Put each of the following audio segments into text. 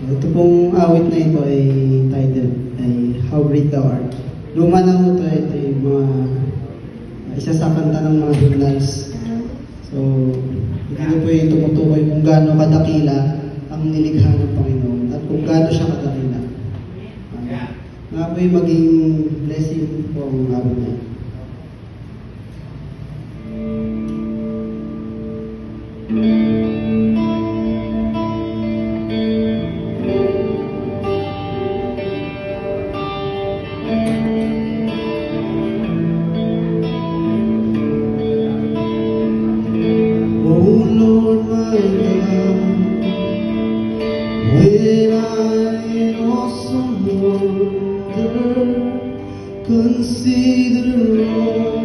Ito pong awit na ito ay titled ay How Great Thou Art. Luma na po ito yung mga isa sa kanta ng mga hymnals. So, hindi ko po yung tumutukoy kung gaano kadakila ang nilikha ng Panginoon at kung gaano siya kadakila. Nga po yung maging blessing po ang awit na ito. When I also wonder, consider all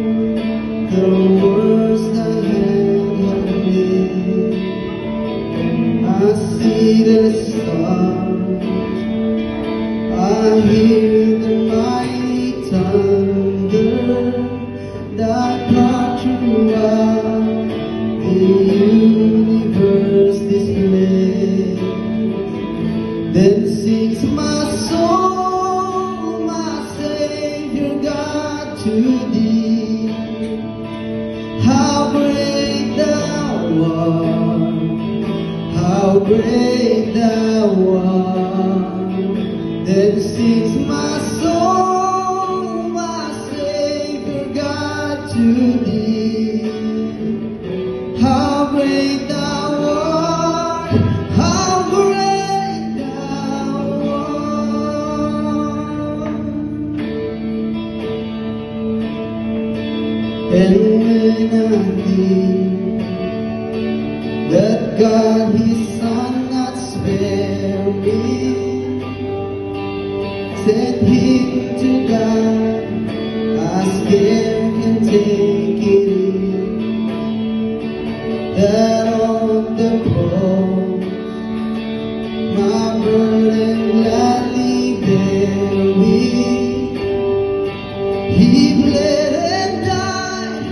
the words that have made. I see the stars, I hear the mighty thunder that part throughout the universe display. Then sings my soul, my Savior God, to thee. How great thou art, how great thou art. Then sings my soul, my Savior God, to thee. How great thou art, how great thou art. And when I think that God His Son not spare me, sent Him to die, I scarce can take it in, that on the cross my burden gladly bear we. He bled and died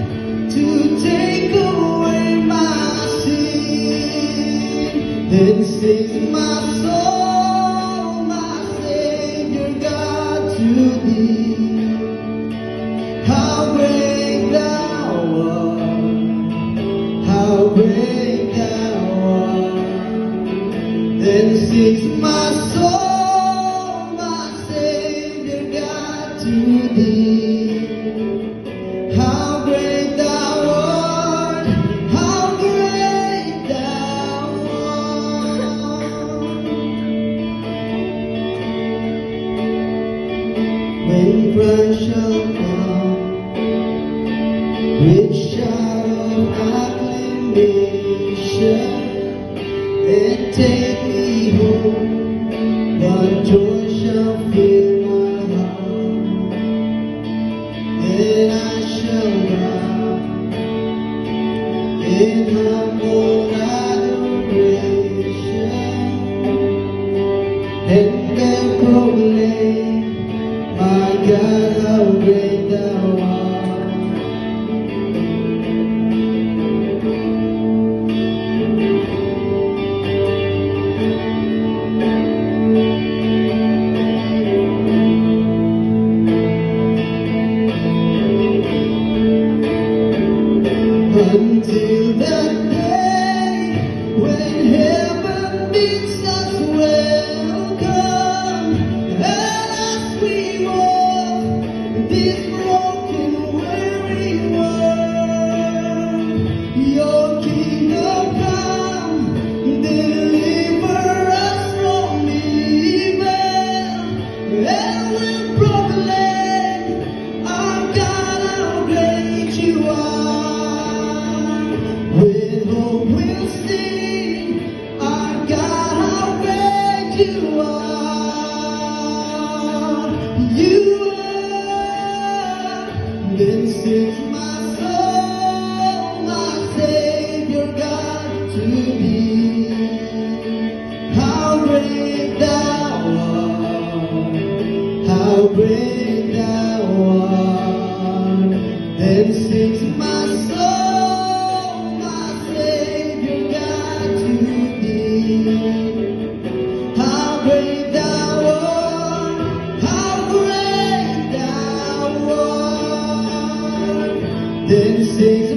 to take away my sin. Then sings my soul, my Savior God, to thee. How great thou art, how great thou art. Then sings my soul, my Savior God, to thee. How great thou art, how great thou art. When Christ shall come with shout of acclamation and take me home, what joy shall fill my heart. Then I shall bow in humble adoration and then proclaim, my God, how great thou art. Until that day when heaven bids us welcome, and as we walk this broken, weary world, your kingdom come, deliver us from evil, and we'll proclaim, our God, how great you are. With hope we'll sing, our God, how great you are. You are. Then sings my soul, my Savior God, to thee. How great thou art, how great thou art. Then sings my soul, my Savior God, to thee. How 6,